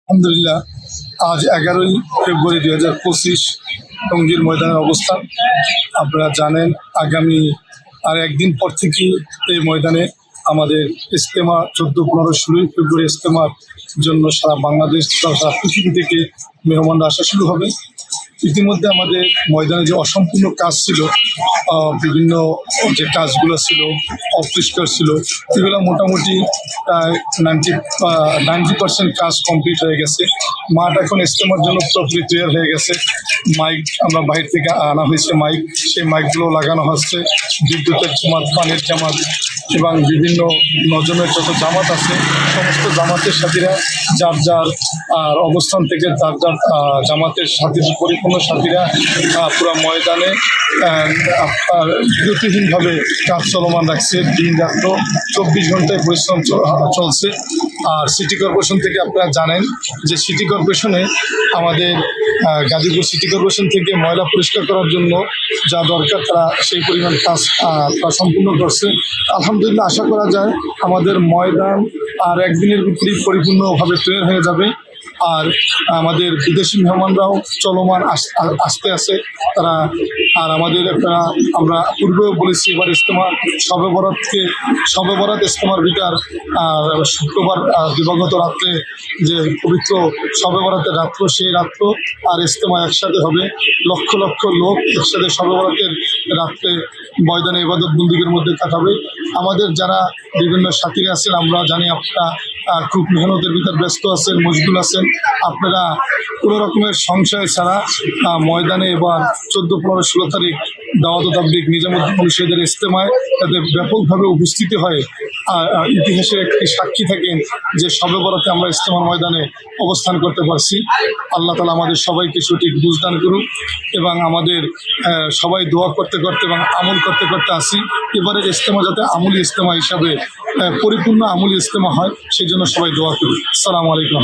আলহামদুলিল্লাহ, আজ 11ই ফেব্রুয়ারি 2025 টঙ্গীর ময়দানের অবস্থান। আপনারা জানেন আগামী আর একদিন পর থেকেই এই ময়দানে আমাদের ইজতেমা 14, 15, 16ই ফেব্রুয়ারি ইজতেমার জন্য সারা বাংলাদেশ সারা পৃথিবী থেকে মেহমানরা আসা শুরু হবে। ইতিমধ্যে আমাদের ময়দানে যে অসম্পূর্ণ কাজ ছিল, বিভিন্ন যে কাজগুলো ছিল অপরিষ্কার ছিল, এগুলো মোটামুটি প্রায় 90% কাজ কমপ্লিট হয়ে গেছে। মাঠ এখন ইজতেমার জন্য পুরোপুরি তৈরি হয়ে গেছে। মাইক আমরা বাইরে থেকে আনা হয়েছে, মাইক সেই মাইকগুলো লাগানো হচ্ছে। বিদ্যুতের জামাত, পানির জামাত এবং বিভিন্ন নজমের যত জামাত আছে সমস্ত জামাতের সাথীরা যার যার অবস্থান থেকে যার যার জামাতের সাথী পরিপূর্ণ সাথীরা পুরো ময়দানে বিরতিহীনভাবে কাজ চলমান রাখছে। দিন রাত্র 24 ঘন্টায় পরিশ্রম চলছে। আর সিটি কর্পোরেশন থেকে আপনারা জানেন যে সিটি কর্পোরেশনে আমাদের গাজীপুর সিটি কর্পোরেশন থেকে ময়লা পরিষ্কার করার জন্য যা দরকার তারা সেই পরিমাণ কাজ সম্পূর্ণ করছে। আলহামদুলিল্লাহ, আশা করা যায় আমাদের ময়দান আর একদিনের ভিতরেই পরিপূর্ণভাবে তৈরি হয়ে যাবে। আর আমাদের বিদেশি মেহমানরাও চলমান আসতে আছে তারা। আর আমাদের আমরা পূর্বেও বলেছি এবার ইজতেমা শবে বরাত ইজতেমার বিকার শুক্রবার দিবাগত রাত্রে যে পবিত্র শবে বরাতের রাত্র, সেই রাত্র আর ইজতেমা একসাথে হবে। লক্ষ লক্ষ লোক একসাথে শবে বরাতের রাত্রে ময়দানে ইবাদত বন্দিগির মধ্যে কাটাবে। আমাদের যারা বিভিন্ন সাথীরা আছেন, আমরা জানি আপনারা খুব মেহনতের ভিতর ব্যস্ত আছেন, মশগুল আছেন। আপনারা কোনো রকমের সংশয় ছাড়া ময়দানে এবার 14, 15, 16 তারিখ দাওয়াত ও তাবলীগ নিজামুদ্দিন পরিষদের ইজতেমায় তাতে ব্যাপকভাবে উপস্থিতি হয়। ইতিহাসের একটি সাক্ষী থাকেন যে শবে বরাতে আমরা ইজতেমার ময়দানে অবস্থান করতে পারছি। আল্লাহ তাআলা আমাদের সবাইকে সঠিক বুঝদান করুক এবং আমাদের সবাই দোয়া করতে করতে এবং আমল করতে করতে আসি। এবারের ইজতেমা যাতে আমলি ইজতেমা হিসাবে পরিপূর্ণ আমলি ইজতেমা হয়, সেই জন্য সবাই দোয়া করি। আসসালামু আলাইকুম।